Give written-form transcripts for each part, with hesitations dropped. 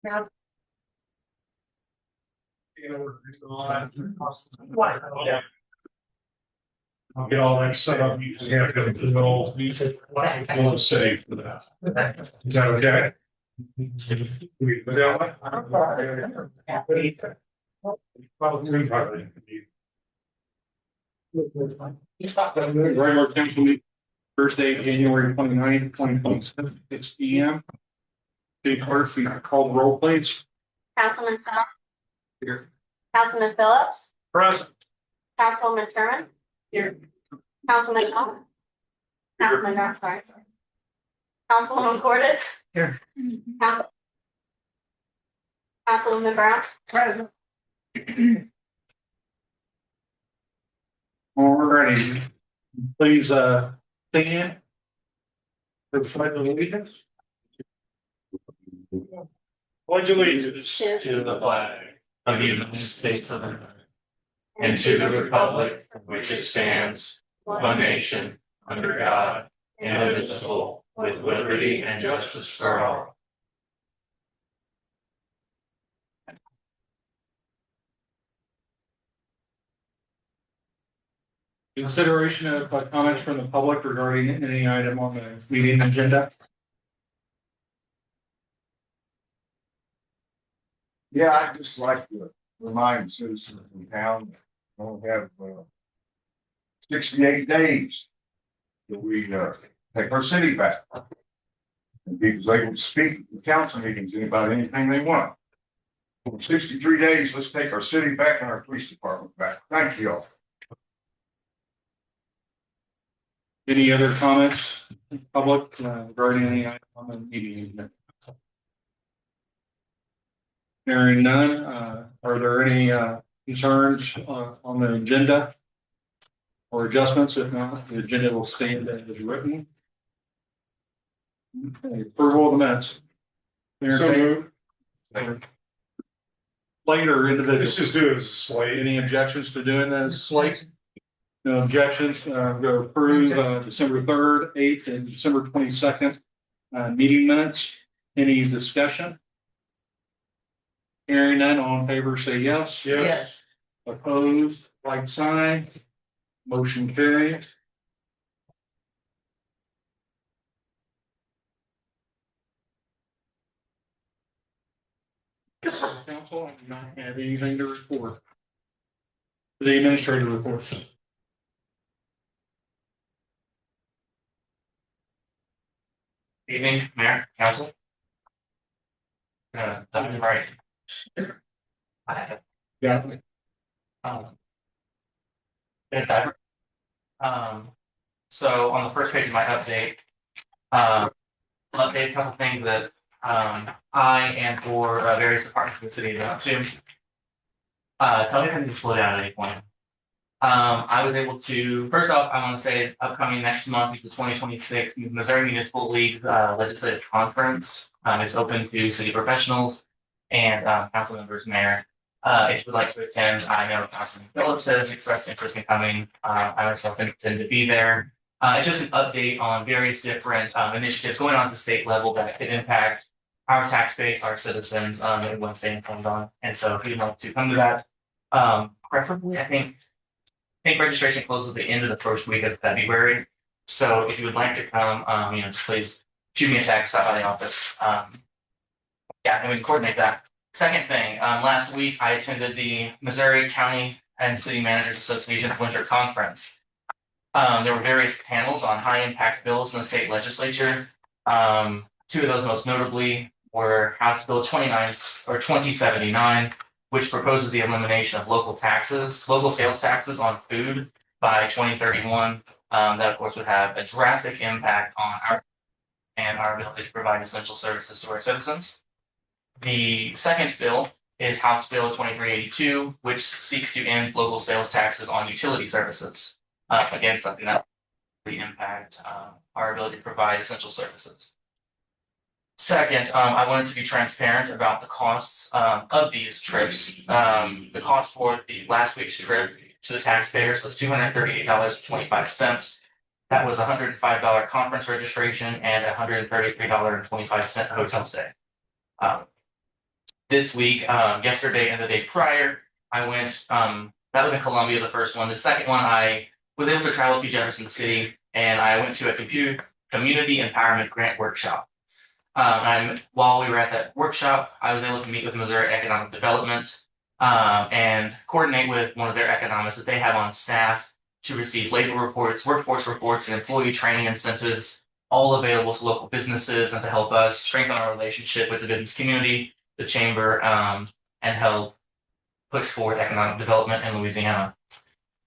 I'll get all that set up. You have to do all music. We'll save for that. Is that okay? Regular council meeting Thursday, January 29th, 2026, 6 p.m. City clerk, we call the roll, please. Councilman South, Here. Councilman Phillips, Present. Councilman Sherman. Here. Councilman Long. Councilman, I'm sorry. Councilwoman Cordes. Here. Councilwoman Brown. Present. Alrighty, please, stand. For the pledge of allegiance. Pledge allegiance To the flag of the United States of America and to the republic for which it stands, one nation, under God, indivisible, with liberty and justice for all. Consideration of comments from the public regarding any item on the meeting agenda. Yeah, I'd just like to remind citizens in town, that we have 68 days that we take our city back. And people's able to speak at the council meetings about anything they want. For 63 days, let's take our city back and our police department back. Thank you all. Any other comments, public, regarding any item on the meeting agenda? Hearing none, are there any concerns on the agenda or adjustments? If not, the agenda will stand as written. Okay, approval of the minutes. Slate or individual? This is good as a slate. Any objections to doing that as slate? No objections, go approve December 3rd, 8th, and December 22nd meeting minutes. Any discussion? Hearing none, all in favor say yes. Yes. Opposed, like sign. Motion carried. Council, I do not have anything to report. The administrative reports. Evening, Mayor, Council. Dr. Wright. I have, Yeah. Ben Diver. So on the first page of my update, I'll update a couple things that I and for various departments of the city about to. Tell me if I need to slow down at any point. I was able to, first off, I want to say upcoming next month is the 2026 Missouri Municipal League Legislative Conference. It's open to city professionals and council members, mayor. If you would like to attend, I know Councilman Phillips has expressed interest in coming. I myself intend to be there. It's just an update on various different initiatives going on at the state level that could impact our tax base, our citizens, and everyone stay informed on. And so if you'd like to come to that, preferably, I think registration closes at the end of the first week of February. So if you would like to come, just please shoot me a text, stop by the office. Yeah, and we can coordinate that. Second thing, last week I attended the Missouri County and City Managers Association Winter Conference. There were various panels on high impact bills in the state legislature. Two of those most notably were House Bill 2079, which proposes the elimination of local sales taxes on food by 2031. That of course would have a drastic impact on our ability to provide essential services to our citizens. The second bill is House Bill 2382, which seeks to end local sales taxes on utility services. Again, something that will impact our ability to provide essential services. Second, I wanted to be transparent about the costs of these trips. The cost for the last week's trip to the taxpayers was $238.25. That was $105 conference registration and $133.25 hotel stay. this week, yesterday and the day prior, I went, that was in Columbia, the first one. The second one, I was able to travel to Jefferson City and I went to a community empowerment grant workshop. And while we were at that workshop, I was able to meet with Missouri Economic Development and coordinate with one of their economists that they have on staff to receive labor reports, workforce reports, and employee training incentives, all available to local businesses and to help us strengthen our relationship with the business community, the chamber, and help push forward economic development in Louisiana.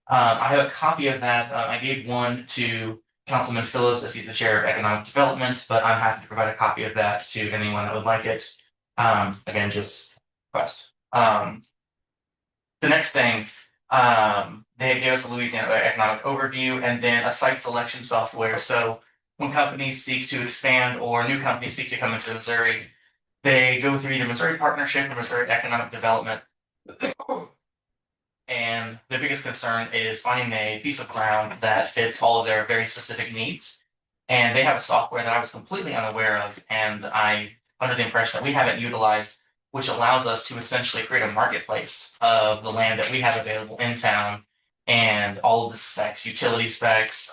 I have a copy of that. I gave one to Councilman Phillips as he's the chair of economic development, but I'm happy to provide a copy of that to anyone that would like it. Again, just request. The next thing, they gave us a Louisiana economic overview and then a site selection software. So when companies seek to expand or new companies seek to come into Missouri, they go through either Missouri Partnership or Missouri Economic Development. And the biggest concern is finding a piece of ground that fits all of their very specific needs. And they have a software that I was completely unaware of, and I under the impression that we haven't utilized, which allows us to essentially create a marketplace of the land that we have available in town and all of the specs, utility specs,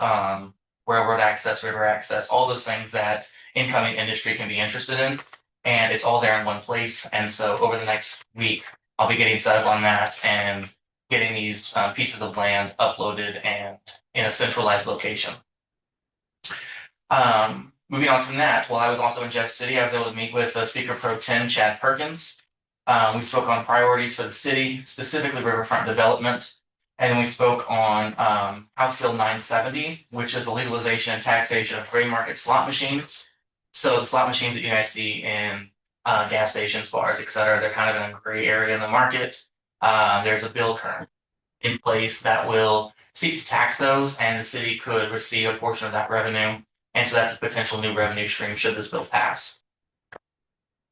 railroad access, river access, all those things that incoming industry can be interested in. And it's all there in one place. And so over the next week, I'll be getting set up on that and getting these pieces of land uploaded and in a centralized location. Moving on from that, while I was also in Jeff City, I was able to meet with Speaker Pro Tem Chad Perkins. We spoke on priorities for the city, specifically riverfront development. And we spoke on House Bill 970, which is the legalization and taxation of gray market slot machines. So the slot machines that you guys see in gas stations, bars, et cetera, they're kind of in a gray area in the market. There's a bill currently in place that will seek to tax those, and the city could receive a portion of that revenue. And so that's a potential new revenue stream should this bill pass.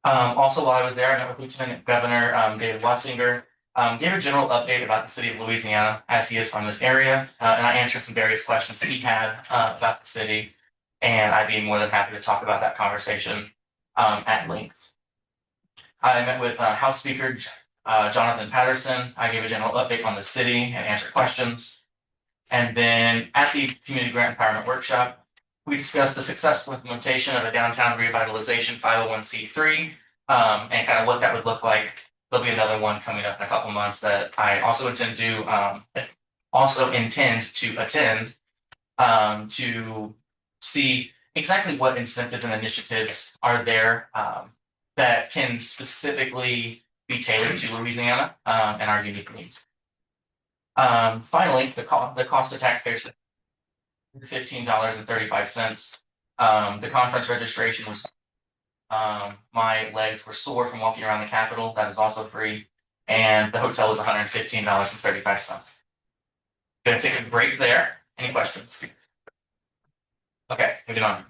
Also, while I was there, I met with Lieutenant Governor David Wassinger, gave a general update about the city of Louisiana as he is from this area, and I answered some various questions that he had about the city, and I'd be more than happy to talk about that conversation at length. I met with House Speaker Jonathan Patterson. I gave a general update on the city and answered questions. And then at the Community Grant Empowerment Workshop, we discussed the successful implementation of a downtown revitalization 501c3 and kind of what that would look like. There'll be another one coming up in a couple months that I also intend to attend to see exactly what incentives and initiatives are there that can specifically be tailored to Louisiana and our unique needs. Finally, the cost to taxpayers $15.35. The conference registration was my legs were sore from walking around the Capitol. That is also free. And the hotel was $115.35. Gonna take a break there. Any questions? Okay, moving on.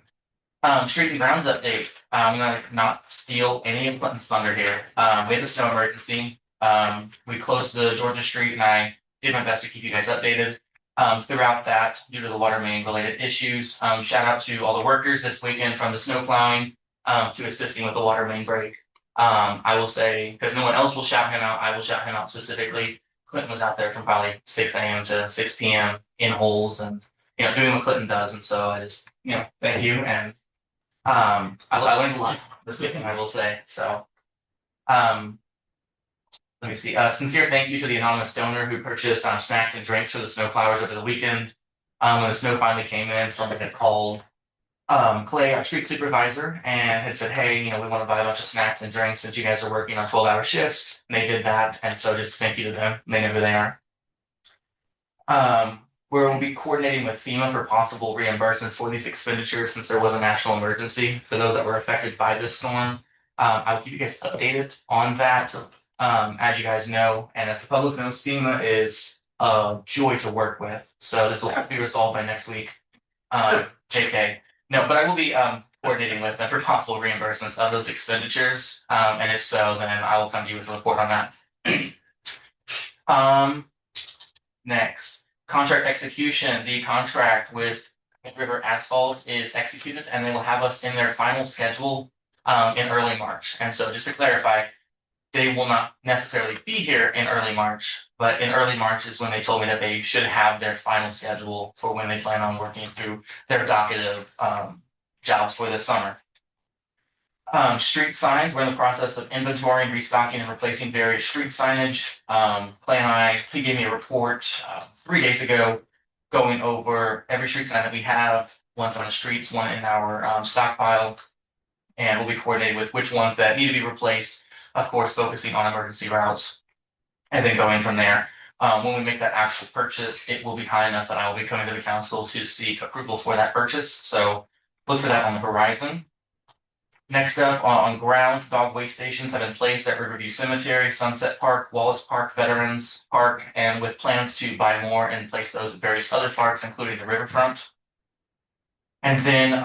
Street and grounds update. I'm gonna not steal any of Clinton's thunder here. We had a snow emergency. We closed the Georgia Street and I did my best to keep you guys updated. Throughout that, due to the water main related issues, shout out to all the workers this weekend from the snow plowing to assisting with the water main break. I will say, because no one else will shout him out, I will shout him out specifically. Clinton was out there from probably 6 a.m. to 6 p.m. in holes and, doing what Clinton does. And so I just, thank you. And I learned a lot this weekend, I will say. So let me see. Sincere thank you to the anonymous donor who purchased snacks and drinks for the snowplowers over the weekend. When the snow finally came in, somebody had called Clay, our street supervisor, and had said, hey, we want to buy a bunch of snacks and drinks since you guys are working on 12-hour shifts. And they did that. And so just thank you to them. They know who they are. We'll be coordinating with FEMA for possible reimbursements for these expenditures since there was a national emergency for those that were affected by this storm. I will keep you guys updated on that. As you guys know, and as the public knows, FEMA is a joy to work with. So this will have to be resolved by next week. JK. No, but I will be coordinating with them for possible reimbursements of those expenditures. And if so, then I will come to you with a report on that. Next, contract execution. The contract with River Asphalt is executed, and they will have us in their final schedule in early March. And so just to clarify, they will not necessarily be here in early March, but in early March is when they told me that they should have their final schedule for when they plan on working through their docket of jobs for this summer. Street signs, we're in the process of inventorying, restocking, and replacing various street signage. Clay and I, he gave me a report 3 days ago going over every street sign that we have, ones on the streets, one in our stockpile. And we'll be coordinating with which ones that need to be replaced, of course, focusing on emergency routes. And then going from there. When we make that actual purchase, it will be high enough that I will be coming to the council to seek approval for that purchase. So look for that on the horizon. Next up, on ground, dog waste stations have been placed at Riverview Cemetery, Sunset Park, Wallace Park, Veterans Park, and with plans to buy more and place those at various other parks, including the riverfront. And then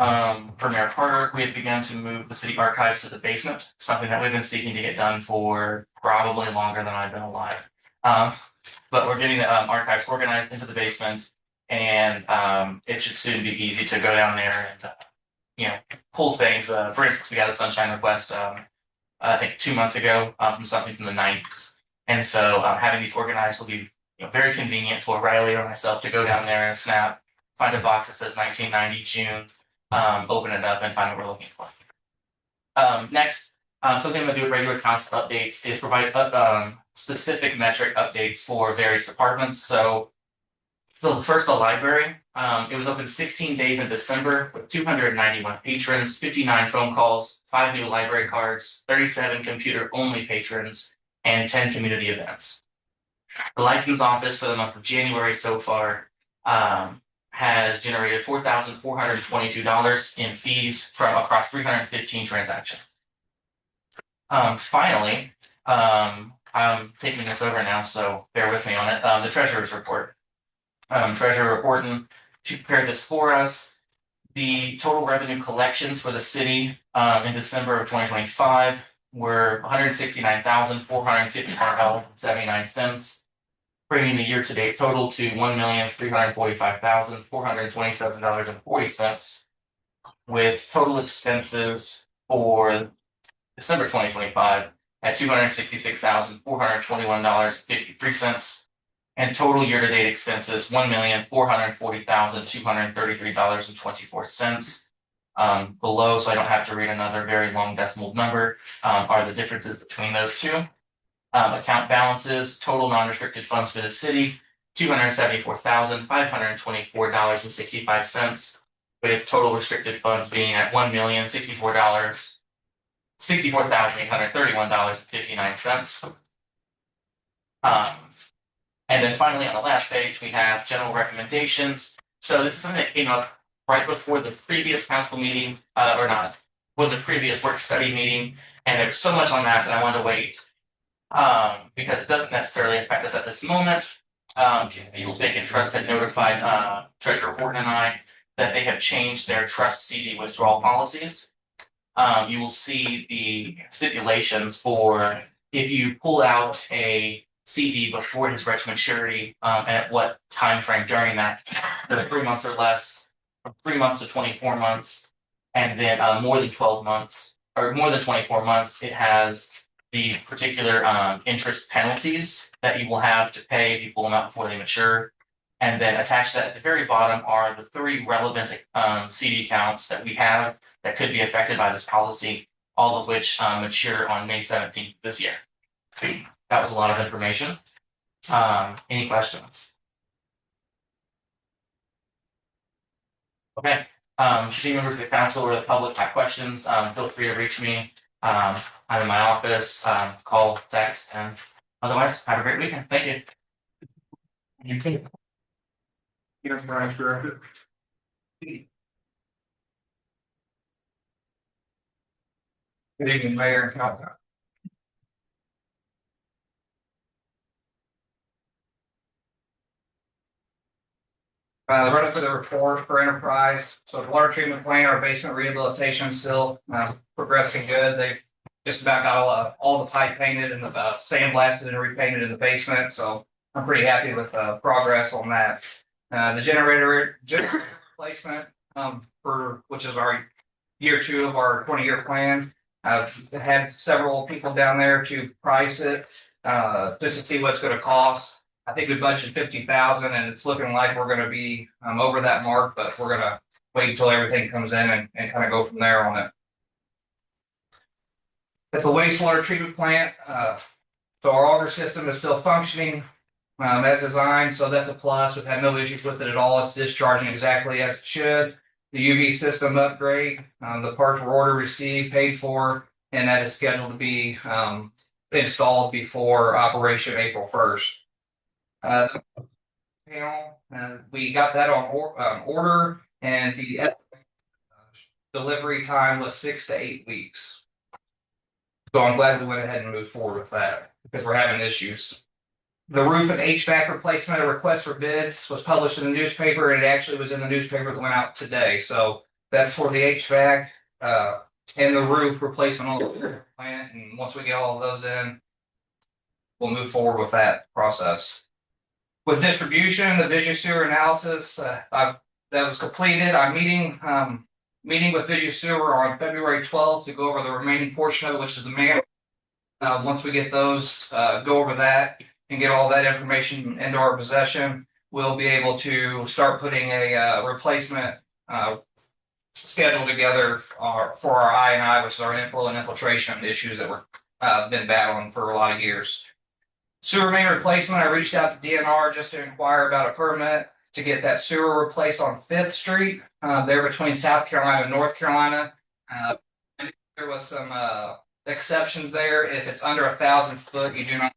for Mayor Carter, we have begun to move the city archives to the basement, something that we've been seeking to get done for probably longer than I've been alive. But we're getting the archives organized into the basement, and it should soon be easy to go down there and pull things. For instance, we got a sunshine request, I think 2 months ago, from something from the 90s. And so having these organized will be very convenient for Riley or myself to go down there and snap, find a box that says 1990 June, open it up and find what we're looking for. Next, something I'm gonna do with regular council updates is provide specific metric updates for various departments. So first, the library. It was open 16 days in December with 291 patrons, 59 phone calls, 5 new library cards, 37 computer-only patrons, and 10 community events. The license office for the month of January so far has generated $4,422 in fees from across 315 transactions. Finally, I'm taking this over now, so bear with me on it. The treasurer's report. Treasurer Orton, she prepared this for us. The total revenue collections for the city in December of 2025 were $169,455.79, bringing the year-to-date total to $1,345,427.40, with total expenses for December 2025 at $266,421.53. And total year-to-date expenses, $1,440,233.24. Below, so I don't have to read another very long decimal number, are the differences between those two. Account balances, total non-restricted funds for the city, $274,524.65, with total restricted funds being at $1,064,831.59. And then finally, on the last page, we have general recommendations. So this is something that came up right before the previous council meeting, or not, for the previous work study meeting. And there's so much on that I wanted to wait because it doesn't necessarily affect us at this moment. People's Bank and Trust had notified Treasurer Horton and I that they have changed their trust CD withdrawal policies. You will see the stipulations for if you pull out a CD before his reach maturity, and at what time frame during that, 3 months or less, from 3 months to 24 months, and then more than 12 months or more than 24 months, it has the particular interest penalties that you will have to pay if you pull them out before they mature. And then attached to that at the very bottom are the 3 relevant CD accounts that we have that could be affected by this policy, all of which mature on May 17th this year. That was a lot of information. Any questions? Okay. Should any members of the council or the public have questions, feel free to reach me. I'm in my office, call, text, and otherwise, have a great weekend. Thank you. You too. Here, Brian, Director. Good evening, Mayor and Council. Running through the report for Enterprise. So the water treatment plant, our basement rehabilitation is still progressing good. They've just about got all the pipe painted and sandblasted and repainted in the basement. So I'm pretty happy with progress on that. The generator replacement which is our year 2 of our 20-year plan. I've had several people down there to price it, just to see what it's gonna cost. I think we budgeted 50,000 and it's looking like we're gonna be, over that mark, but we're gonna wait until everything comes in and kind of go from there on it. It's a wastewater treatment plant, so our auger system is still functioning, as designed, so that's a plus. We've had no issues with it at all. It's discharging exactly as it should. The UV system upgrade, the parts were ordered, received, paid for, and that is scheduled to be installed before operation April 1st. Panel, we got that on order, and the delivery time was 6 to 8 weeks. So I'm glad we went ahead and moved forward with that because we're having issues. The roof and HVAC replacement, a request for bids was published in the newspaper, and it actually was in the newspaper that went out today. So that's for the HVAC and the roof replacement on the plant. And once we get all of those in, we'll move forward with that process. With distribution, the Visu Sewer analysis that was completed. I'm meeting with Visu Sewer on February 12th to go over the remaining portion of it, which is the man. Once we get those, go over that and get all that information into our possession, we'll be able to start putting a replacement schedule together for our I&I, which is our inflow and infiltration issues that we've been battling for a lot of years. Sewer main replacement, I reached out to DNR just to inquire about a permit to get that sewer replaced on 5th Street, there between South Carolina and North Carolina. There was some exceptions there. If it's under 1,000 foot, you do not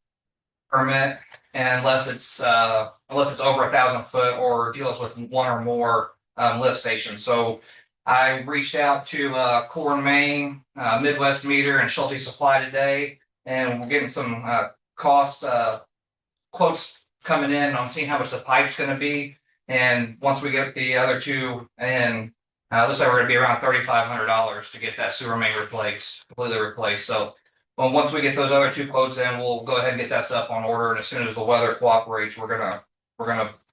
permit, and unless it's over 1,000 foot or deals with one or more lift stations. So I reached out to Core Main, Midwest Meter, and Schulte Supply today, and we're getting some cost quotes coming in on seeing how much the pipe's going to be. And once we get the other two in, looks like we're going to be around $3,500 to get that sewer main completely replaced. So once we get those other two quotes in, we'll go ahead and get that stuff on order. And as soon as the weather cooperates, we're gonna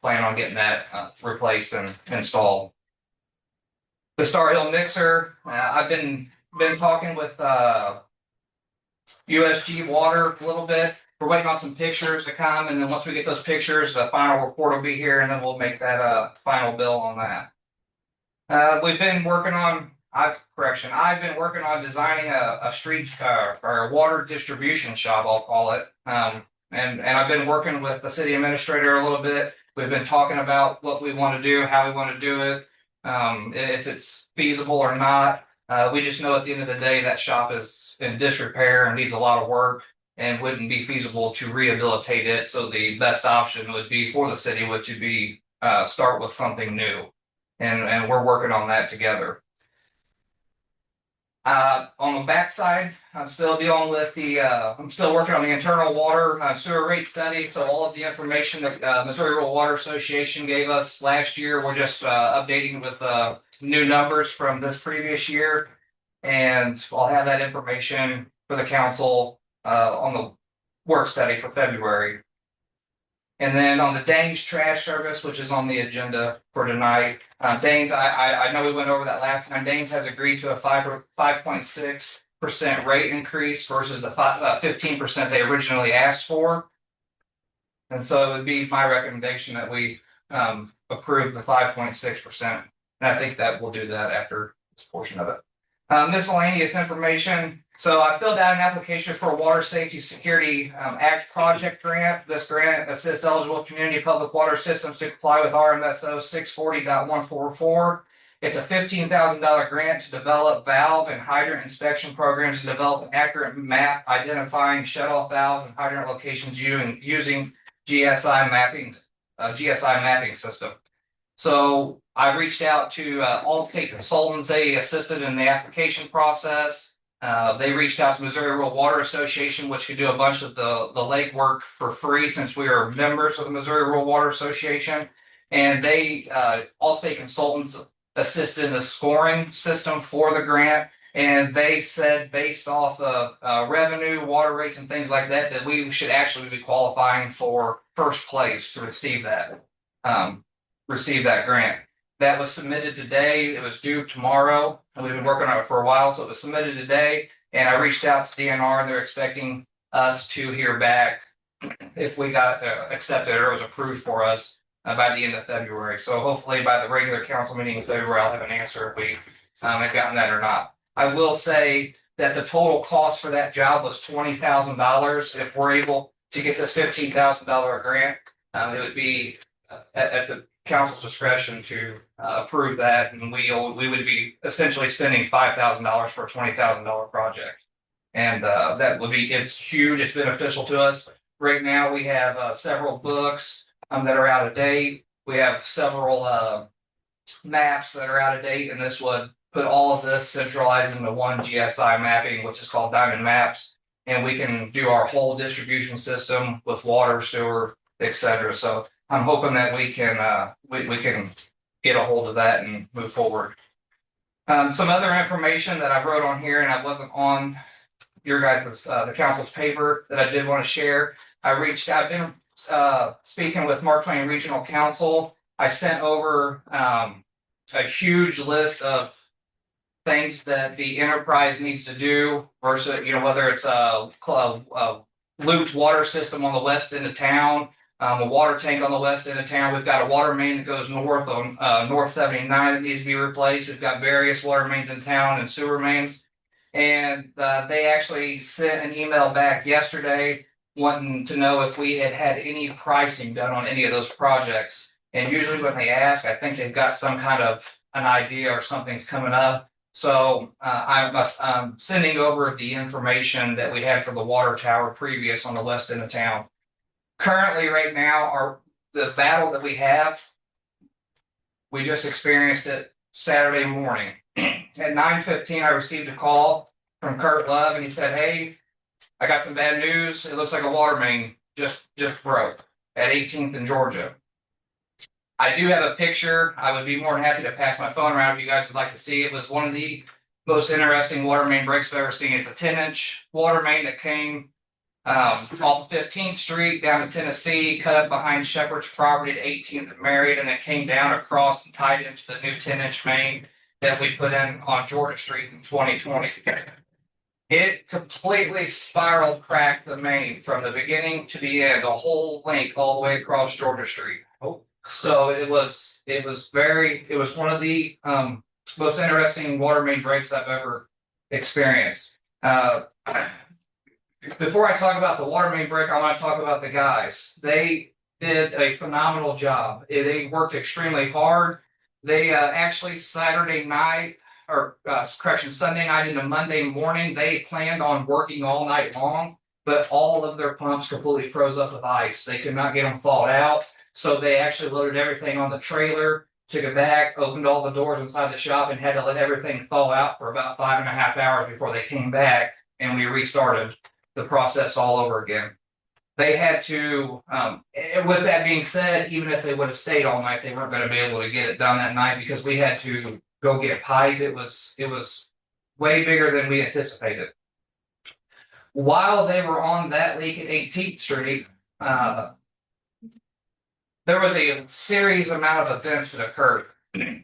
plan on getting that replaced and installed. The Star Hill mixer, I've been talking with USG Water a little bit. We're waiting on some pictures to come, and then once we get those pictures, the final report will be here, and then we'll make that final bill on that. We've been working on. I've been working on designing a street or a water distribution shop, I'll call it. And I've been working with the city administrator a little bit. We've been talking about what we want to do, how we want to do it, if it's feasible or not. We just know at the end of the day that shop is in disrepair and needs a lot of work and wouldn't be feasible to rehabilitate it. So the best option would be for the city would to be start with something new, and we're working on that together. On the backside, I'm still dealing with I'm still working on the internal water sewer rate study. So all of the information that Missouri Rural Water Association gave us last year, we're just updating with new numbers from this previous year. And I'll have that information for the council on the work study for February. And then on the Danes trash service, which is on the agenda for tonight, Danes, I know we went over that last time. Danes has agreed to a 5.6% rate increase versus the 15% they originally asked for. And so it would be my recommendation that we approve the 5.6%. And I think that we'll do that after this portion of it. Miscellaneous information. So I filled out an application for a Water Safety Security Act project grant. This grant assists eligible community public water systems to comply with RMSO 640.144. It's a $15,000 grant to develop valve and hydrant inspection programs and develop an accurate map identifying shutoff valves and hydrant locations using GSI mapping system. So I reached out to Allstate Consultants. They assisted in the application process. They reached out to Missouri Rural Water Association, which could do a bunch of the legwork for free since we are members of the Missouri Rural Water Association. And they, Allstate Consultants, assisted in the scoring system for the grant. And they said, based off of revenue, water rates, and things like that, that we should actually be qualifying for first place to receive that grant. That was submitted today. It was due tomorrow, and we've been working on it for a while. So it was submitted today. And I reached out to DNR and they're expecting us to hear back if we got accepted or was approved for us by the end of February. So hopefully by the regular council meeting in February, I'll have an answer if we have gotten that or not. I will say that the total cost for that job was $20,000. If we're able to get this $15,000 grant, it would be at the council's discretion to approve that, and we would be essentially spending $5,000 for a $20,000 project. And that would be, it's huge, it's beneficial to us. Right now, we have several books that are out of date. We have several maps that are out of date, and this would put all of this centralized into one GSI mapping, which is called Diamond Maps. And we can do our whole distribution system with water, sewer, etc. So I'm hoping that we can we can get a hold of that and move forward. Some other information that I wrote on here, and I wasn't on your guys' the council's paper that I did want to share. I've been speaking with Mark Twain Regional Council. I sent over a huge list of things that the enterprise needs to do versus, whether it's a looped water system on the west end of town, a water tank on the west end of town. We've got a water main that goes north on North 79 that needs to be replaced. We've got various water mains in town and sewer mains. And they actually sent an email back yesterday wanting to know if we had any pricing done on any of those projects. And usually when they ask, I think they've got some kind of an idea or something's coming up. So I'm sending over the information that we had for the water tower previous on the west end of town. Currently, right now, the battle that we have, we just experienced it Saturday morning. At 9:15, I received a call from Kurt Love, and he said, "Hey, I got some bad news. It looks like a water main just broke at 18th and Georgia." I do have a picture. I would be more than happy to pass my phone around if you guys would like to see. It was one of the most interesting water main breaks I've ever seen. It's a 10-inch water main that came off of 15th Street down to Tennessee, cut up behind Shepherd's property at 18th and Marriott, and it came down across and tied into the new 10-inch main that we put in on Georgia Street in 2020. It completely spiral cracked the main from the beginning to the end, the whole length all the way across Georgia Street. So it was one of the most interesting water main breaks I've ever experienced. Before I talk about the water main break, I want to talk about the guys. They did a phenomenal job. They worked extremely hard. They actually Sunday night into Monday morning, they planned on working all night long, but all of their pumps completely froze up with ice. They could not get them thawed out. So they actually loaded everything on the trailer, took it back, opened all the doors inside the shop, and had to let everything thaw out for about 5.5 hours before they came back, and we restarted the process all over again. They had to, with that being said, even if they would have stayed all night, they weren't going to be able to get it done that night because we had to go get pipe. It was way bigger than we anticipated. While they were on that leak at 18th Street, there was a series amount of events that occurred.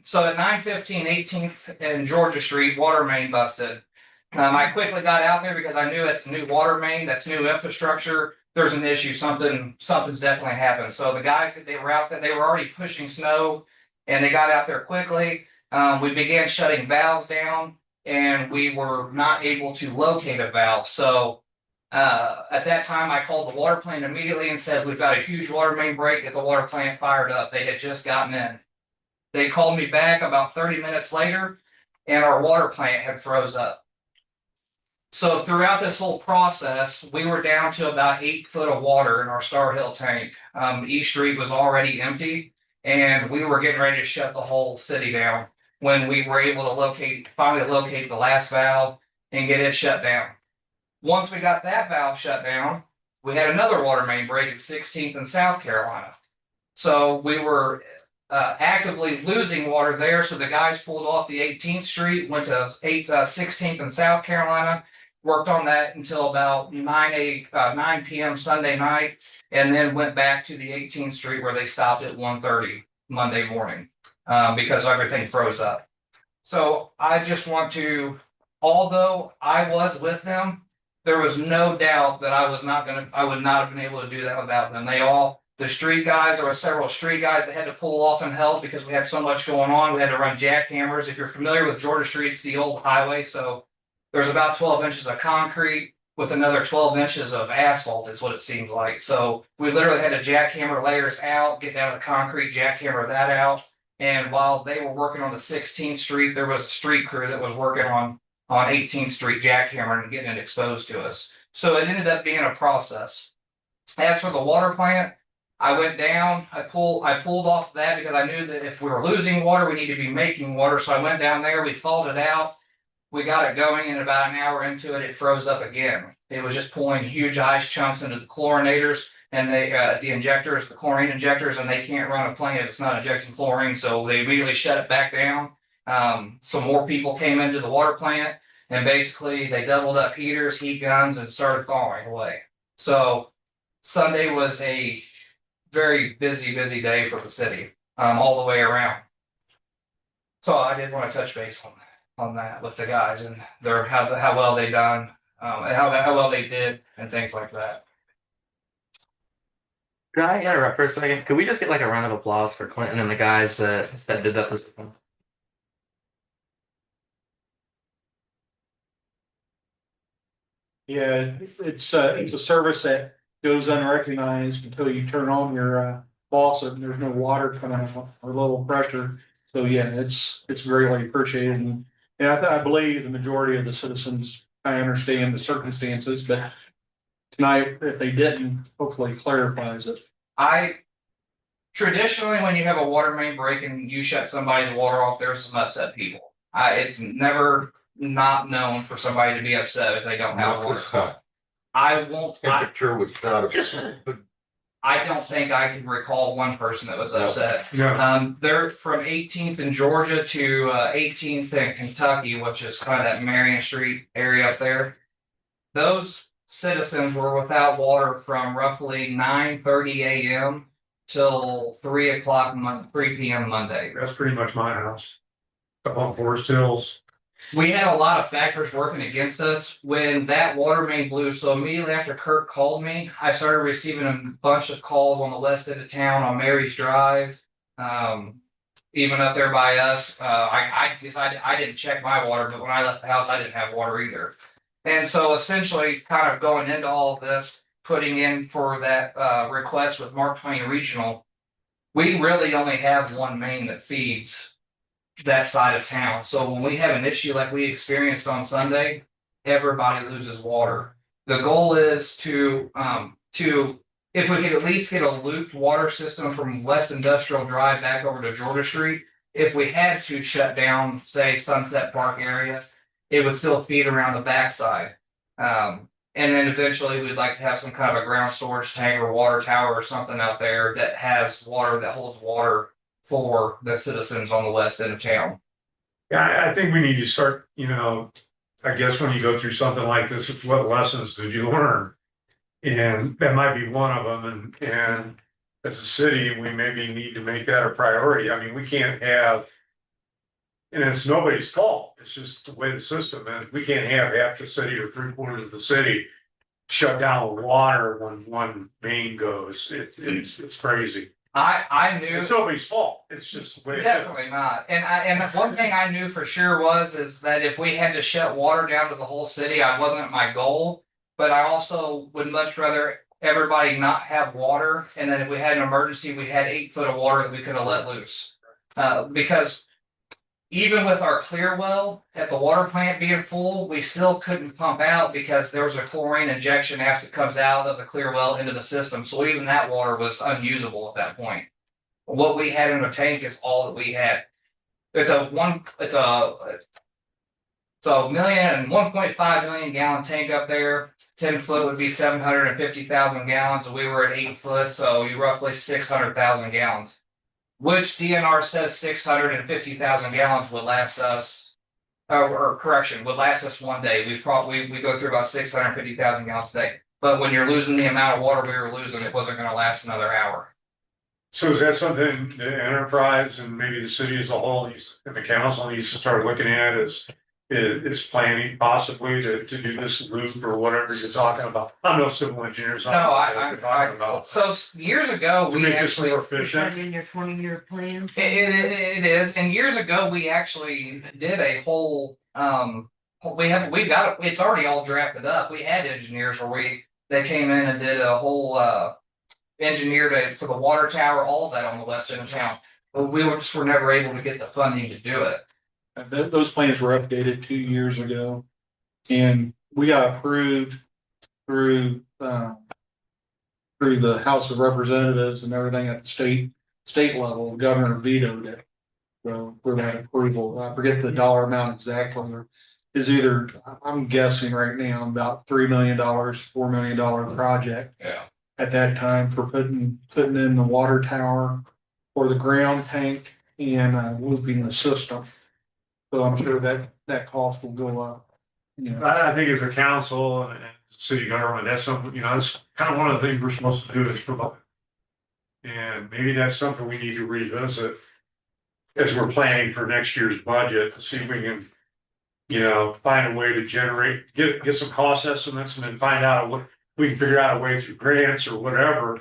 So at 9:15, 18th and Georgia Street, water main busted. I quickly got out there because I knew that's new water main, that's new infrastructure. There's an issue, something's definitely happened. So the guys that they were out there, they were already pushing snow, and they got out there quickly. We began shutting valves down, and we were not able to locate a valve. So at that time, I called the water plant immediately and said, "We've got a huge water main break. Get the water plant fired up." They had just gotten in. They called me back about 30 minutes later, and our water plant had froze up. So throughout this whole process, we were down to about 8 foot of water in our Star Hill tank. East Street was already empty, and we were getting ready to shut the whole city down when we were able to finally locate the last valve and get it shut down. Once we got that valve shut down, we had another water main break at 16th and South Carolina. So we were actively losing water there. So the guys pulled off the 18th Street, went to 16th and South Carolina, worked on that until about 9 p.m. Sunday night, and then went back to the 18th Street where they stopped at 1:30 Monday morning because everything froze up. So I just want to although I was with them, there was no doubt that I would not have been able to do that without them. The street guys, there were several street guys that had to pull off and help because we had so much going on. We had to run jackhammers. If you're familiar with Georgia Street, it's the old highway. So there's about 12 inches of concrete with another 12 inches of asphalt is what it seems like. So we literally had to jackhammer layers out, get down to the concrete, jackhammer that out. And while they were working on the 16th Street, there was a street crew that was working on 18th Street jackhammering and getting it exposed to us. So it ended up being a process. As for the water plant, I went down, I pulled off that because I knew that if we were losing water, we needed to be making water. So I went down there, we thawed it out, we got it going, and about an hour into it, it froze up again. It was just pulling huge ice chunks into the chlorinators and the injectors, the chlorine injectors, and they can't run a plant if it's not injecting chlorine. So they immediately shut it back down. Some more people came into the water plant, and basically they doubled up heaters, heat guns, and started thawing away. So Sunday was a very busy day for the city, all the way around. So I did want to touch base on that with the guys and how well they done, and how well they did, and things like that. Could I interrupt for a second? Could we just get like a round of applause for Clinton and the guys that did that this month? Yeah, it's a service that goes unrecognized until you turn on your faucet and there's no water coming out or low pressure. So yeah, it's greatly appreciated. And I believe the majority of the citizens, I understand the circumstances, but tonight, if they didn't, hopefully clarifies it. Traditionally, when you have a water main break and you shut somebody's water off, there's some upset people. It's never not known for somebody to be upset if they don't have Not water. this time. I Temperature was not. I don't think I can recall one person that was No. upset. Yeah. They're from 18th in Georgia to 18th in Kentucky, which is kind of that Marion Street area up there. Those citizens were without water from roughly 9:30 a.m. till 3 p.m. Monday. That's pretty much my house. Up on Forest Hills. We had a lot of factors working against us when that water main blew. So immediately after Kirk called me, I started receiving a bunch of calls on the west end of town on Mary's Drive, even up there by us. I guess I didn't check my water, but when I left the house, I didn't have water either. And so essentially, kind of going into all of this, putting in for that request with Mark Twain Regional, we really only have one main that feeds that side of town. So when we have an issue like we experienced on Sunday, everybody loses water. The goal is to if we could at least get a looped water system from West Industrial Drive back over to Georgia Street, if we had to shut down, say, Sunset Park area, it would still feed around the backside. And then eventually we'd like to have some kind of a ground storage tank or water tower or something out there that has water, that holds water for the citizens on the west end of town. Yeah, I think we need to start, I guess when you go through something like this, what lessons did you learn? And that might be one of them. And as a city, we maybe need to make that a priority. I mean, we can't have, and it's nobody's fault. It's just the way the system is. We can't have half the city or 3/4 of the city shut down with water when one main goes. It's crazy. I knew It's nobody's fault. It's just the way it is. definitely not. And one thing I knew for sure is that if we had to shut water down to the whole city, I wasn't my goal. But I also would much rather everybody not have water, and then if we had an emergency, we had 8 foot of water that we could have let loose. Because even with our clear well at the water plant being full, we still couldn't pump out because there was a chlorine injection as it comes out of the clear well into the system. So even that water was unusable at that point. What we had in the tank is all that we had. It's a 1.5 million gallon tank up there. 10 foot would be 750,000 gallons. We were at 8 foot, so you roughly 600,000 gallons. Which DNR says 650,000 gallons would last us, would last us one day. We go through about 650,000 gallons a day. But when you're losing the amount of water we were losing, it wasn't going to last another hour. So is that something the enterprise and maybe the city as a whole and the council needs to start looking at is is planning possibly to do this loop or whatever you're talking about. I'm no civil engineer. so No, I don't know what you're talking about. So years ago, To we make this actually. more Is that efficient. in your 20-year plans? It is, and years ago, we actually did a whole, we've got, it's already all drafted up. We had engineers they came in and did a whole, engineered for the water tower, all of that on the west end of town. But we were never able to get the funding to do it. Those plans were updated 2 years ago. And we got approved through the House of Representatives and everything at the state level. The governor vetoed it. So for that approval, I forget the dollar amount exactly, is either, I'm guessing right now, about $3 million, $4 million project. Yeah. At that time for putting in the water tower or the ground tank and looping the system. So I'm sure that cost will go up. You know, I think as a council and city government, that's something, that's kind of one of the things we're supposed to do is promote. And maybe that's something we need to revisit as we're planning for next year's budget to see if we can, find a way to get some cost estimates and then find out what we can figure out a way through grants or whatever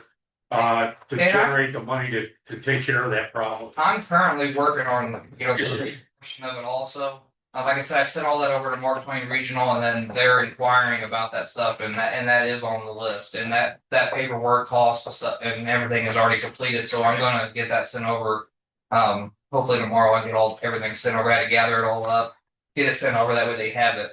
to generate the money to take care of that problem. I'm currently working on, the portion of it also. Like I said, I sent all that over to Mark Twain Regional, and then they're inquiring about that stuff, and that is on the list, and that paperwork costs and stuff, and everything is already completed, so I'm gonna get that sent over. Hopefully tomorrow I get everything sent over, I had to gather it all up, get it sent over, that way they have it.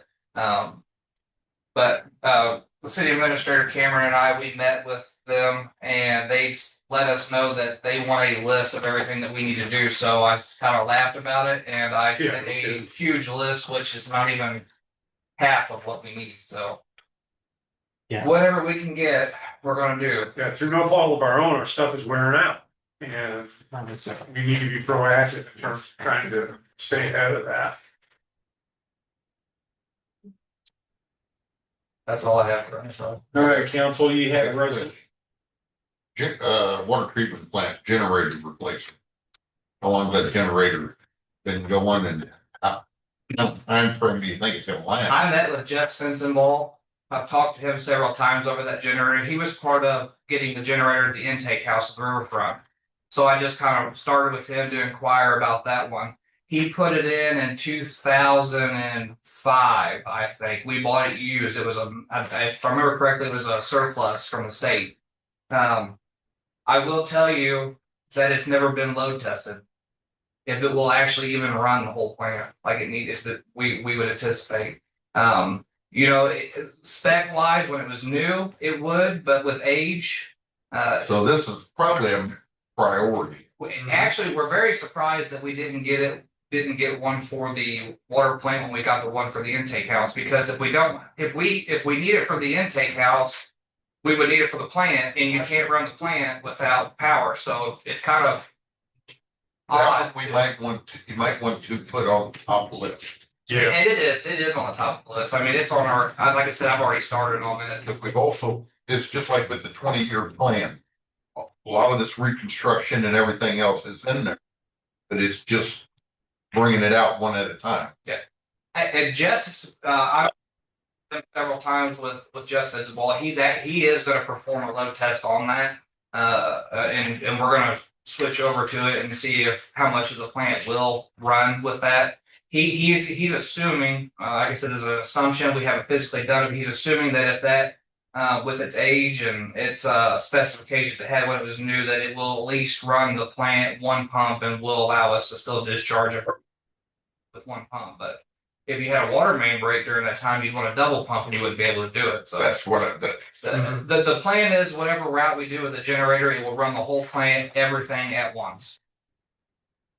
But the city administrator Cameron and I, we met with them, and they let us know that they want a list of everything that we need to do. So I kind of laughed about it, and I sent a huge list, which is not even half of what we need. So Yeah. whatever we can get, we're going to do. Yeah, through no fault of our own, our stuff is wearing out. And we need to be proactive in terms of trying to stay ahead of that. That's all I have for now. all right, council, you have a resolution. Water treatment plant generator replacement. How long has that generator been going and how time frame do you think it's gonna last? I met with Jeff Sensenball. I've talked to him several times over that generator. He was part of getting the generator at the intake house at the riverfront. So I just kind of started with him to inquire about that one. He put it in 2005, I think. We bought it used. It was if I remember correctly, it was a surplus from the state. I will tell you that it's never been load tested. If it will actually even run the whole plant like it needs, that we would anticipate. Spec wise, when it was new, it would, but with age, So this is probably a priority. actually, we're very surprised that we didn't get one for the water plant when we got the one for the intake house, because if we need it for the intake house, we would need it for the plant, and you can't run the plant without power, so it's kind of odd. You might want to put on top of the list. Yeah. And it is on the top of the list. I mean, it's on our, like I said, I've already started on it. Because we've also, it's just like with the 20-year plan. A lot of this reconstruction and everything else is in there. But it's just bringing it out one at a time. And Jeff's, I've done several times with Jeff Sensenball. He is going to perform a load test on that, and we're going to switch over to it and see how much of the plant will run with that. He's assuming, like I said, there's an assumption, we haven't physically done it, but he's assuming that if that, with its age and its specifications it had when it was new, that it will at least run the plant one pump and will allow us to still discharge it with one pump. But if you had a water main break during that time, you'd want a double pump and you wouldn't be able to do it. So That's what the plan is, whatever route we do with the generator, it will run the whole plant, everything at once.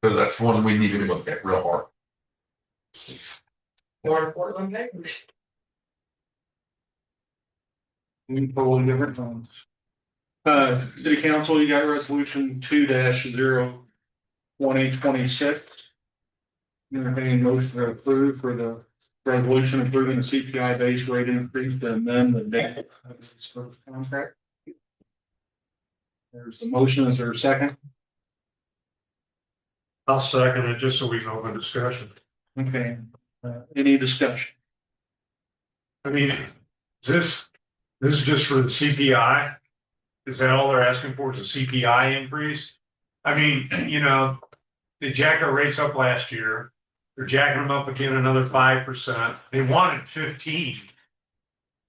because that's one we need to look at real hard. Portland, Totally different ones. City council, you got resolution 2-0-2026. Entertaining motion to approve for the resolution approving the CPI base rate increase to amend the debt service contract. There's the motion. Is there a second? I'll second it just so we can open discussion. Okay, Any discussion? I mean, this is just for the CPI? Is that all they're asking for, is a CPI increase? I mean, they jacked our rates up last year. They're jacking them up again another 5%. They wanted 15.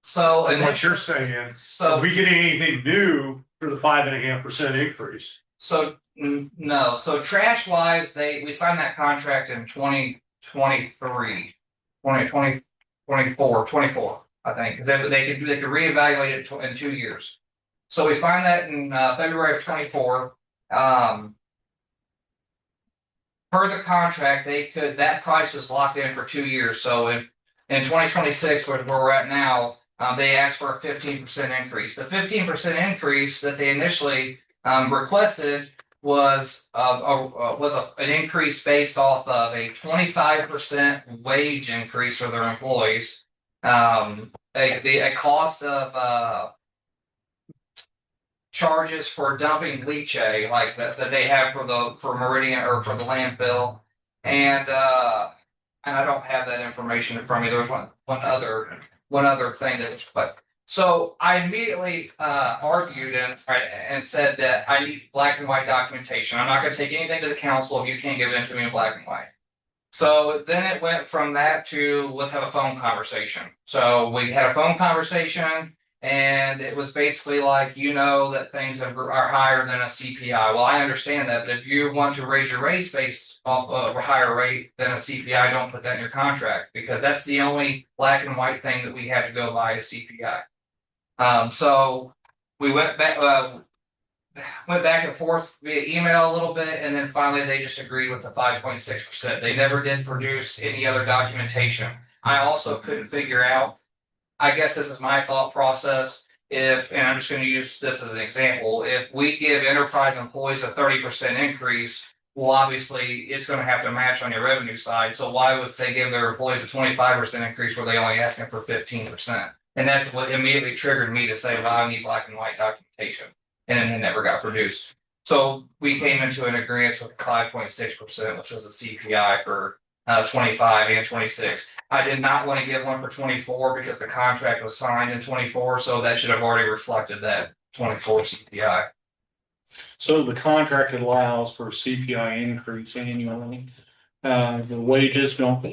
So, And what you're saying, are so, we getting anything new for the 5.5% increase? no, so trash wise, we signed that contract in 2023, 24, I think, because they could reevaluate it in 2 years. So we signed that in February of 24. Per the contract, that price was locked in for 2 years. So in 2026, where we're at now, they asked for a 15% increase. The 15% increase that they initially requested was an increase based off of a 25% wage increase for their employees, a cost of charges for dumping leachate, like that they have for Meridian or for the landfill, and I don't have that information in front of me. There was one other thing that was, but so I immediately argued and said that I need black and white documentation. I'm not going to take anything to the council if you can't give it to me in black and white. So then it went from that to let's have a phone conversation. So we had a phone conversation. And it was basically like, that things are higher than a CPI. Well, I understand that, but if you want to raise your rates based off of a higher rate than a CPI, don't put that in your contract, because that's the only black and white thing that we have to go by is CPI. So we went back and forth via email a little bit, and then finally they just agreed with the 5.6%. They never did produce any other documentation. I also couldn't figure out, I guess this is my thought process. And I'm just going to use this as an example, if we give enterprise employees a 30% increase, well, obviously it's going to have to match on your revenue side. So why would they give their employees a 25% increase where they only asking for 15%? And that's what immediately triggered me to say, well, I need black and white documentation. And then it never got produced. So we came into an agreement with 5.6%, which was a CPI for 25 and 26. I did not want to give one for 24 because the contract was signed in 24, so that should have already reflected that 24 CPI. So the contract allows for a CPI increase annually. The wages don't,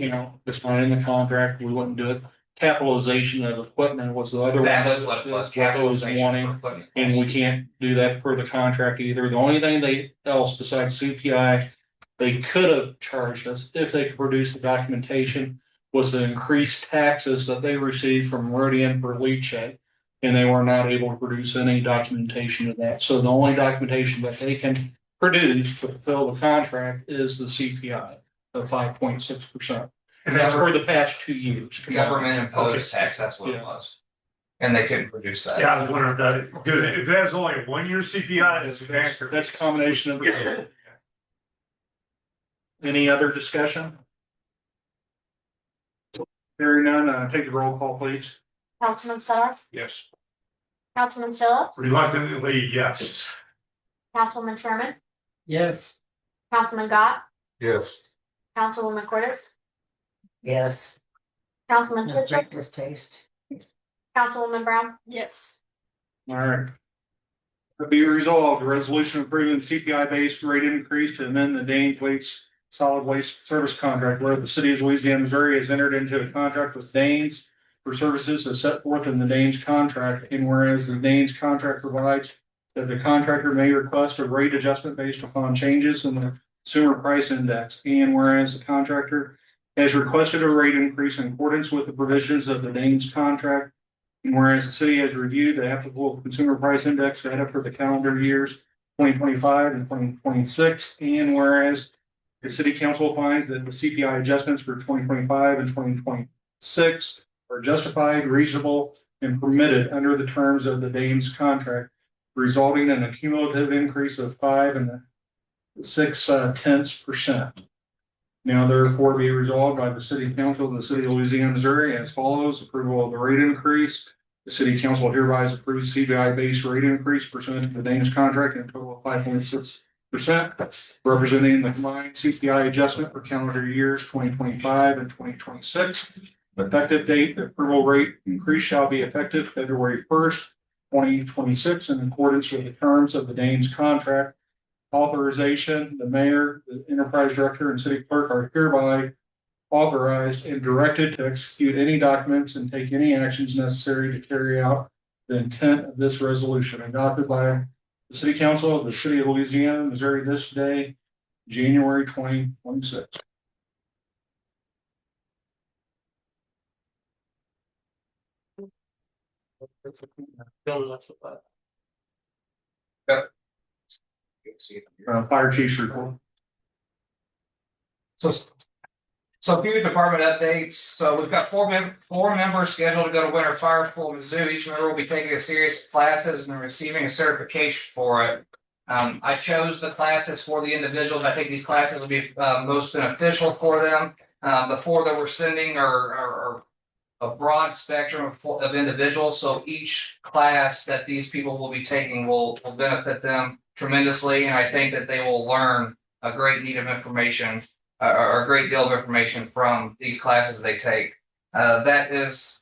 it's not in the contract, we wouldn't do it. Capitalization of equipment was the other one. That was what it was. What I was wanting, and we can't do that per the contract either. The only thing else besides CPI they could have charged us if they could produce the documentation was the increased taxes that they received from Meridian for leachate. And they were not able to produce any documentation of that. So the only documentation that they can produce to fulfill the contract is the CPI of 5.6%. And that's for the past 2 years. Government imposed tax, that's what it was. And they couldn't produce that. Yeah, I was wondering if that, good, if that's only a 1 year CPI, That's a combination of the. Any other discussion? Hearing none, take the roll call, please. Councilman Sutton, Yes. Councilman Phillips, Reluctantly, yes. Councilman Sherman, Yes. Councilman Gott, Yes. Councilwoman Cordes, Yes. Councilman No Twitchell, drink distaste. Councilwoman Brown. Yes. All right. To be resolved, a resolution approving the CPI-based rate increase to amend the Danes Waste Solid Waste Service Contract, where the city of Louisiana, Missouri has entered into a contract with Danes for services as set forth in the Danes contract, and whereas the Danes contract provides that the contractor may request a rate adjustment based upon changes in the consumer price index, and whereas the contractor has requested a rate increase in accordance with the provisions of the Danes contract, and whereas the city has reviewed the applicable consumer price index data for the calendar years 2025 and 2026, and whereas the city council finds that the CPI adjustments for 2025 and 2026 are justified, reasonable, and permitted under the terms of the Danes contract, resulting in a cumulative increase of 5.6%. Now therefore be resolved by the city council of the city of Louisiana, Missouri as follows: approval of the rate increase. The city council hereby approves CPI based rate increase pursuant to the Danes contract in a total of 5.6% representing the combined CPI adjustment for calendar years 2025 and 2026. Effective date, the approval rate increase shall be effective February 1st, 2026, in accordance with the terms of the Danes contract. Authorization, the mayor, the enterprise director, and city clerk are hereby authorized and directed to execute any documents and take any actions necessary to carry out the intent of this resolution adopted by the city council of the city of Louisiana, Missouri, this day, January 2026. Fire chief's report. So a few department updates. So we've got four members scheduled to go to Winter Fire School in Mizzou. Each member will be taking a series of classes and receiving a certification for it. I chose the classes for the individuals. I think these classes will be most beneficial for them. The four that we're sending are a broad spectrum of individuals. So each class that these people will be taking will benefit them tremendously. And I think that they will learn a great deal of information from these classes they take. That is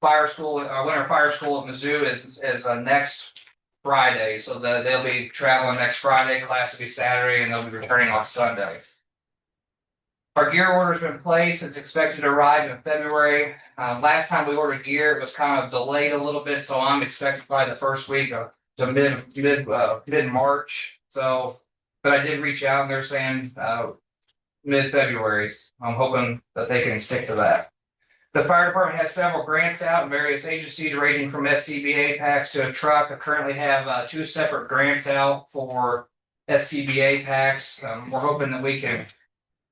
fire school, Winter Fire School at Mizzou is next Friday. So they'll be traveling next Friday, class will be Saturday, and they'll be returning on Sunday. Our gear order's been placed. It's expected to arrive in February. Last time we ordered gear, it was kind of delayed a little bit, so I'm expecting probably the first week of mid-March. So, but I did reach out and they're saying mid-February. I'm hoping that they can stick to that. The fire department has several grants out in various agencies, ranging from SCBA packs to a truck. I currently have 2 separate grants out for SCBA packs. We're hoping that we can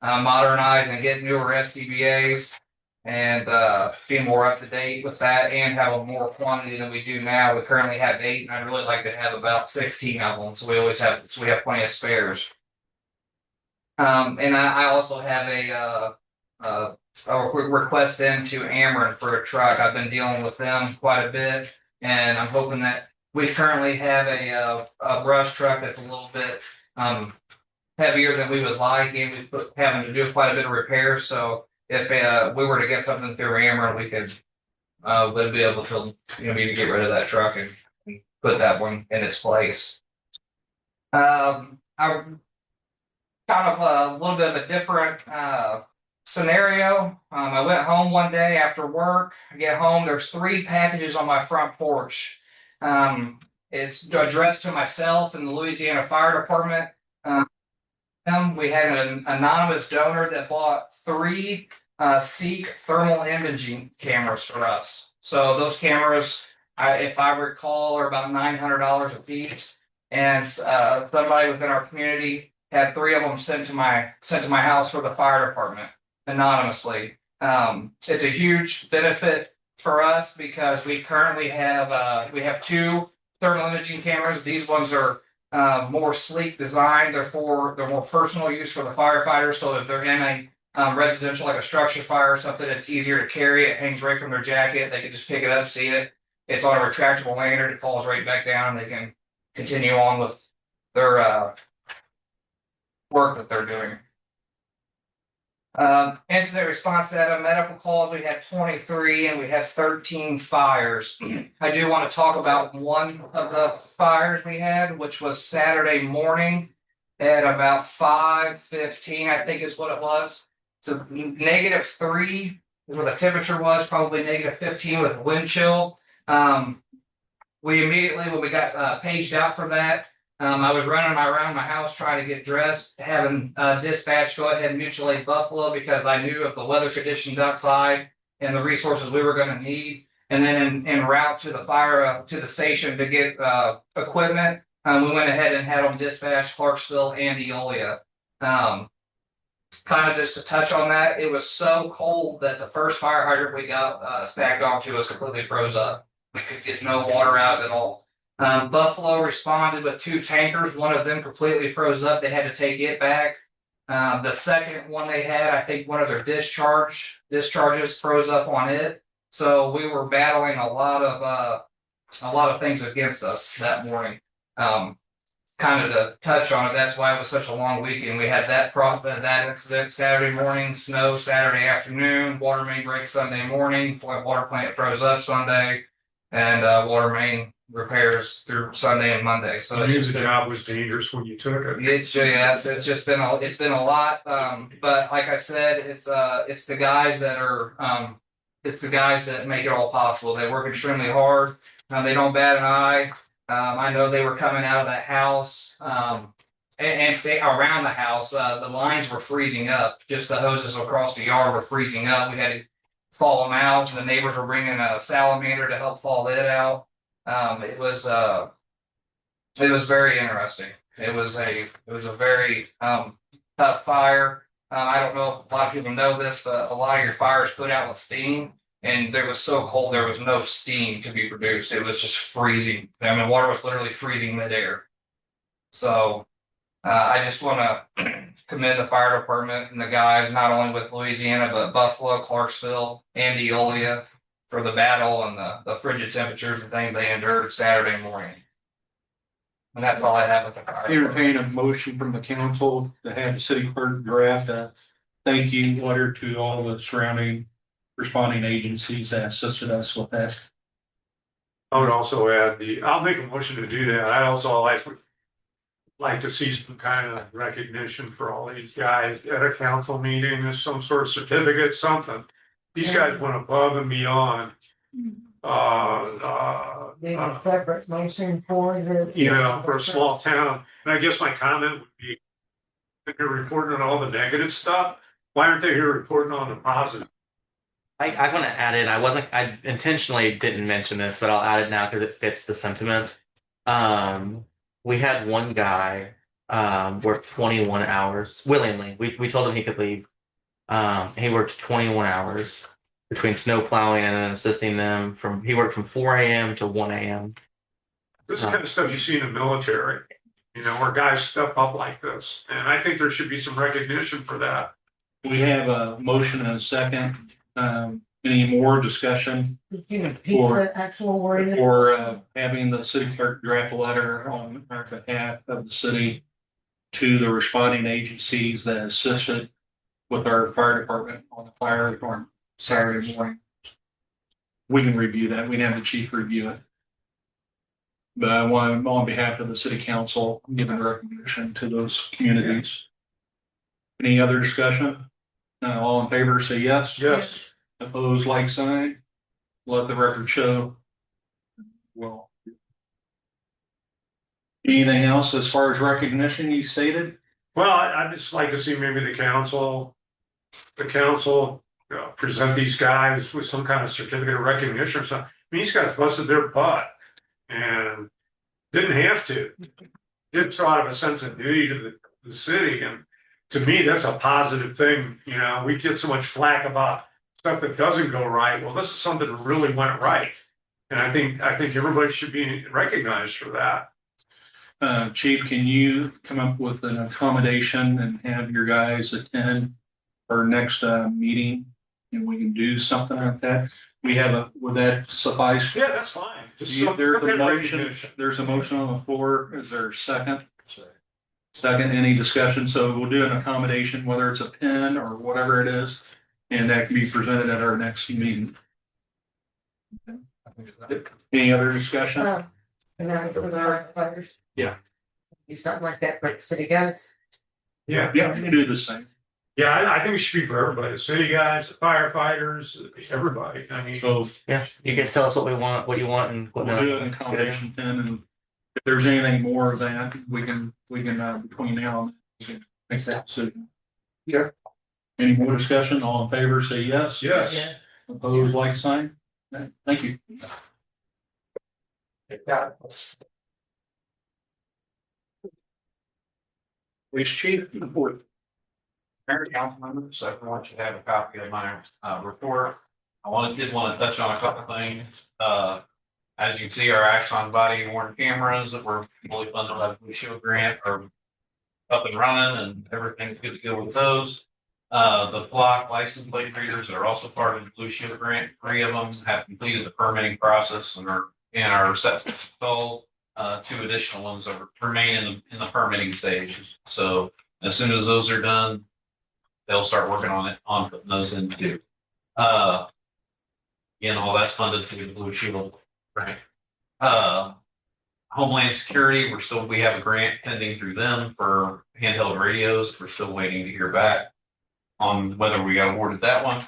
modernize and get newer SCBAs and be more up to date with that and have a more quantity than we do now. We currently have 8, and I'd really like to have about 16 of them, so we have plenty of spares. And I also have a request into Ameren for a truck. I've been dealing with them quite a bit, and I'm hoping that we currently have a brush truck that's a little bit heavier than we would like, and we're having to do quite a bit of repairs. So if we were to get something through Ameren, we could we'd be able to maybe get rid of that truck and put that one in its place. I kind of a little bit of a different scenario. I went home one day after work. I get home, there's 3 packages on my front porch. It's addressed to myself and the Louisiana Fire Department. We had an anonymous donor that bought 3 Seek thermal imaging cameras for us. So those cameras, if I recall, are about $900 a piece. And somebody within our community had 3 of them sent to my house for the fire department anonymously. It's a huge benefit for us because we currently have 2 thermal imaging cameras. These ones are more sleek design. They're more personal use for the firefighters. So if they're in a residential, like a structure fire or something, it's easier to carry. It hangs right from their jacket. They can just pick it up, see it. It's on a retractable lanyard. It falls right back down. They can continue on with their work that they're doing. Incident response data, medical calls, we had 23 and we had 13 fires. I do want to talk about one of the fires we had, which was Saturday morning at about 5:15, I think is what it was. So -3 is what the temperature was, probably -15 with wind chill. We immediately, when we got paged out for that, I was running around my house trying to get dressed, having dispatch go ahead and mutual aid Buffalo because I knew of the weather conditions outside and the resources we were going to need. And then en route to the fire to the station to get equipment, we went ahead and had them dispatch Clarksville and Eolia. Kind of just to touch on that, it was so cold that the first fire hydrant we got stacked onto was completely froze up. We could get no water out at all. Buffalo responded with 2 tankers. One of them completely froze up. They had to take it back. The second one they had, I think one of their discharges froze up on it. So we were battling a lot of things against us that morning. kind of to touch on it, that's why it was such a long weekend. We had that incident Saturday morning, snow Saturday afternoon, water main break Sunday morning, water plant froze up Sunday, and water main repairs through Sunday and Monday. So I it's knew just the been, job was dangerous when you took it. it's just been it's been a lot. But like I said, it's the guys that are it's the guys that make it all possible. They work extremely hard. They don't bat an eye. I know they were coming out of that house, and stay around the house. The lines were freezing up. Just the hoses across the yard were freezing up. We had to fall them out. The neighbors were bringing a salamander to help fall it out. It was very interesting. It was a very tough fire. I don't know if a lot of people know this, but a lot of your fires put out with steam. And it was so cold, there was no steam to be produced. It was just freezing. I mean, water was literally freezing midair. So I just want to commend the fire department and the guys, not only with Louisiana, but Buffalo, Clarksville, and Eolia for the battle and the frigid temperatures and things they endured Saturday morning. And that's all I have with the fire. Entertain a motion from the council to have the city clerk draft a thank you letter to all the surrounding responding agencies that assisted us with that. I would also add I'll make a motion to do that. I also like to see some kind of recognition for all these guys at a council meeting, some sort of certificate, something. These guys went above and beyond. Maybe a separate motion for the. For a small town. And I guess my comment would be, if they're reporting on all the negative stuff, why aren't they here reporting on the positive? I want to add in. I intentionally didn't mention this, but I'll add it now because it fits the sentiment. We had one guy work 21 hours willingly. We told him he could leave. He worked 21 hours between snow plowing and then assisting them he worked from 4 a.m. to 1 a.m. This is the kind of stuff you see in the military, where guys step up like this. And I think there should be some recognition for that. We have a motion and a second. Any more discussion Did you repeat Or- the actual wording? for having the city clerk draft a letter on our behalf of the city to the responding agencies that assisted with our fire department on the fire on Saturday morning? We can review that. We can have the chief review it. But I want, on behalf of the city council, give a recognition to those communities. Any other discussion? All in favor, say yes. Yes. Opposed, like sign. Let the record show. Well. Anything else as far as recognition you stated? Well, I'd just like to see maybe the council present these guys with some kind of certificate of recognition or something. I mean, these guys busted their butt and didn't have to. Did so out of a sense of duty to the city. And to me, that's a positive thing. We get so much flack about stuff that doesn't go right. Well, this is something that really went right. And I think everybody should be recognized for that. Chief, can you come up with an accommodation and have your guys attend our next meeting? And we can do something like that. Would that suffice? Yeah, that's fine. Just There's a kind of motion, recognition. there's a motion on the floor. Is there a second? Second, any discussion? So we'll do an accommodation, whether it's a pen or whatever it is, and that can be presented at our next meeting. Any other discussion? And then for the firefighters? Yeah. Do something like that for the city guys? Yeah. Yeah, we can do the same. Yeah, I think it should be for everybody, the city guys, the firefighters, everybody. I mean, So Yeah, you can tell us what you want, and what we'll not. do an accommodation pen, and if there's anything more of that, we can between now and make that decision. Yeah. Any more discussion? All in favor, say yes. yes. Opposed, like sign. Okay, thank you. Police chief, report. Mayor, council members, everyone should have a copy of my report. I did want to touch on a couple things. As you can see, our Axon body worn cameras that were fully funded by the Blue Shield grant are up and running, and everything's good to go with those. The flock license plate readers are also part of the Blue Shield grant. 3 of them have completed the permitting process and are set to install. two additional ones that remain in the permitting stage. So as soon as those are done, they'll start working on putting those in too. Again, all that's funded through the Blue Shield, right? Homeland Security, we have a grant pending through them for handheld radios. We're still waiting to hear back on whether we got awarded that one.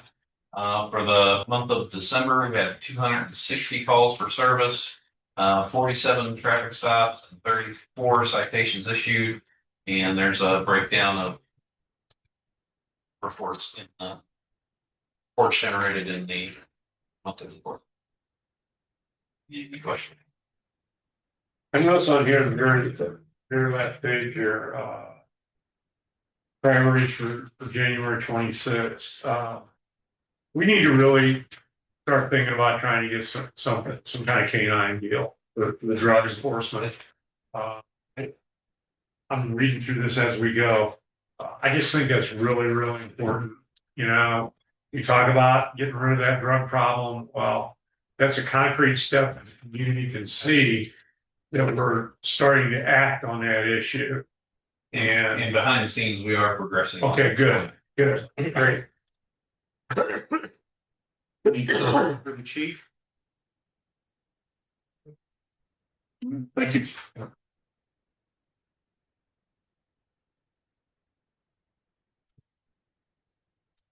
For the month of December, we had 260 calls for service, 47 traffic stops, and 34 citations issued. And there's a breakdown of reports reports generated in the monthly report. Any question? I noticed on here, the very last page here, priorities for January 26th. We need to really start thinking about trying to get some kind of canine deal for the drug enforcement. I'm reading through this as we go. I just think that's really, really important. You know, we talk about getting rid of that drug problem. Well, that's a concrete step that the community can see that we're starting to act on that issue. And behind the scenes, we are progressing. Okay, good, great. Any questions for the chief? Thank you.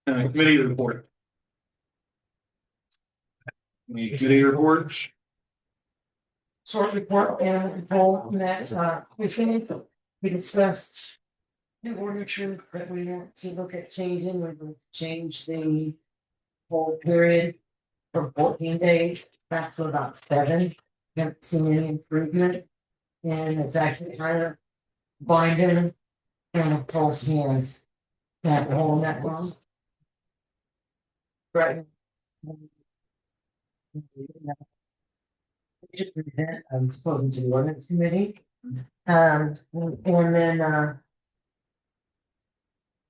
Committee report. Any committee reports? Short report and control that, we finished, we discussed. New ordinances that we want to look at changing, we will change the whole period from 14 days back to about 7. Haven't seen any improvement. And it's actually kind of binding and with close hands. To have the whole net long. Right. I'm spoken to the ordinance committee. And then,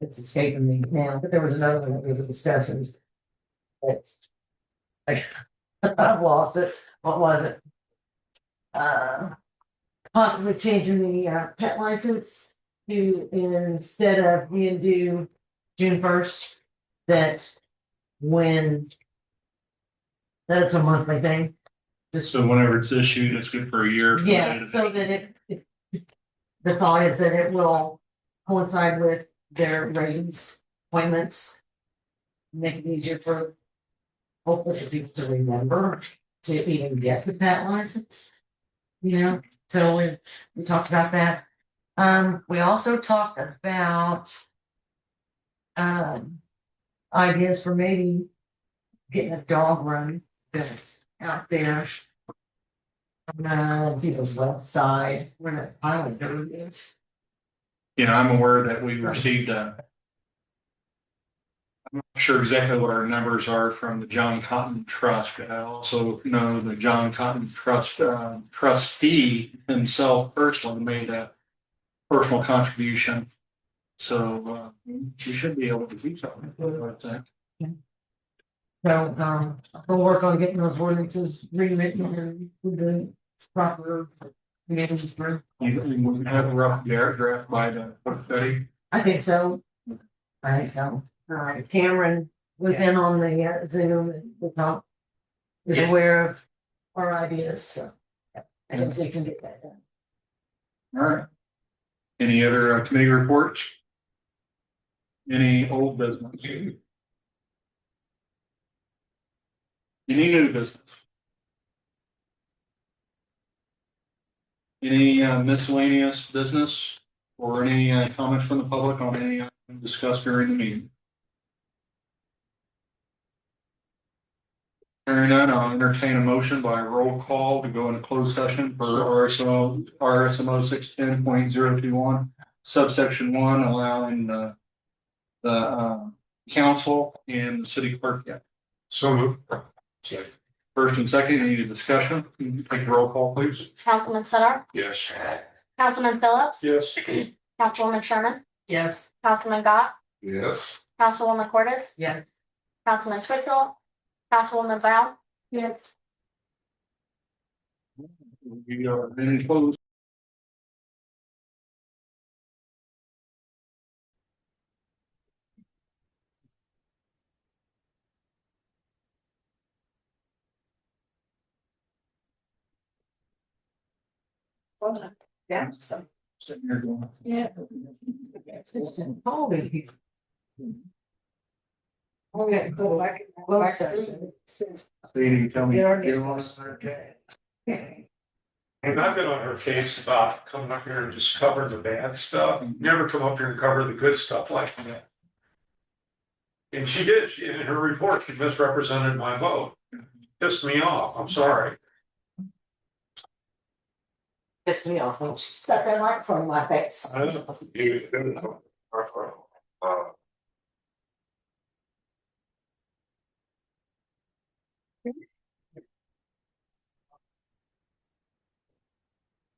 it's escaping me now, but there was another one that was a discussion. It's, I've lost it. What was it? Possibly changing the pet license to, instead of being due June 1st, that it's a monthly thing. Just So whenever it's issued, it's good for a year. for yeah, the- so that the thought is that it will coincide with their ratings appointments. Make it easier for hopefully for people to remember to even get the pet license. You know, so we talked about that. We also talked about ideas for maybe getting a dog run built out there. On people's left side, where that pile of dirt is. Yeah, I'm aware that we received I'm not sure exactly what our numbers are from the John Cotton Trust. I also know the John Cotton Trust trustee himself personally made a personal contribution. So we should be able to do something like that. So, we'll work on getting those ordinances rewritten and with the proper meetings through. You have a rough draft by the 30. I think so. I think so. Cameron was in on the Zoom and the top. Is Yes. aware of our ideas, so. I think they can get that done. All right. Any other committee reports? Any old business? Any new business? Any miscellaneous business or any comments from the public on any discussed during the meeting? Hearing none, I'll entertain a motion by roll call to go into closed session for RSMO 610.021 subsection 1, allowing the council and the city clerk. So moved. First and second, any discussion? Can you take the roll call, please? Councilman Sutter, Yes. Councilman Phillips. Yes. Councilwoman Sherman, Yes. Councilman Gott, Yes. Councilwoman Cordes, Yes. Councilman Twitchell, Councilwoman Brown. Yes. We are in close. Yeah, so, Sitting here going. yeah. Oh, baby. Oh, yeah, go back. So you tell me. And I've been on her case about coming up here and just covering the bad stuff, never come up here and cover the good stuff like that. And she did, in her report, she misrepresented my vote. Pissed me off, I'm sorry. Pissed me off when she stuck that microphone in my face.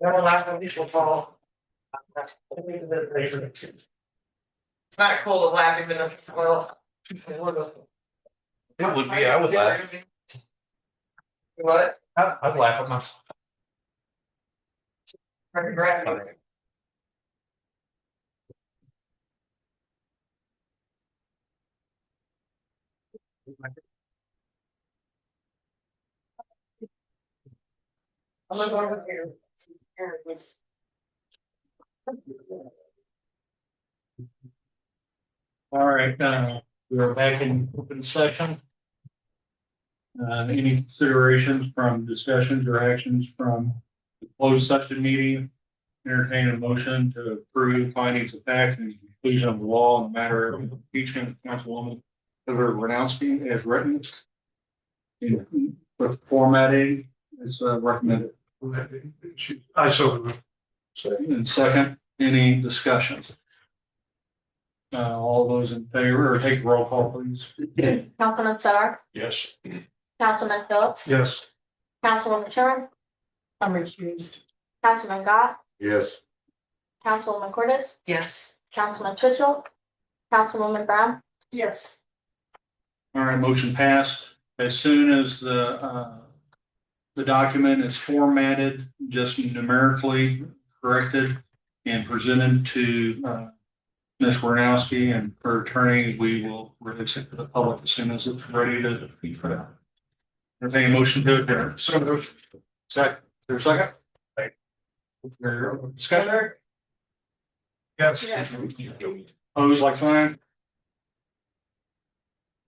Don't laugh when people fall. It's not cool to laugh even if it's well. It would be, I would laugh. What? I'd laugh at myself. I'm gonna go over here. All right, we are back in open session. Any considerations from discussions or actions from the closed session meeting? Entertain a motion to approve findings of fact and conclusion of the law in the matter of impeachment of Councilwoman Heather Ranowski as written. With formatting is recommended. I so, And second, any discussion? All those in favor, or take a roll call, please. Councilman Star, yes. Councilman Phillips, Yes. Councilwoman Sherman, I'm refused. Councilman Gott, Yes. Councilwoman Cordes, Yes. Councilman Twitchell, Councilwoman Brown, Yes. All right, motion passed. As soon as the document is formatted, just numerically corrected and presented to Ms. Warnowski and her attorney, we will release it to the public as soon as it's ready to be put out. Entertain a motion to adjourn. So moved. Second, there a second? Discussion? Yes. Opposed, like sign?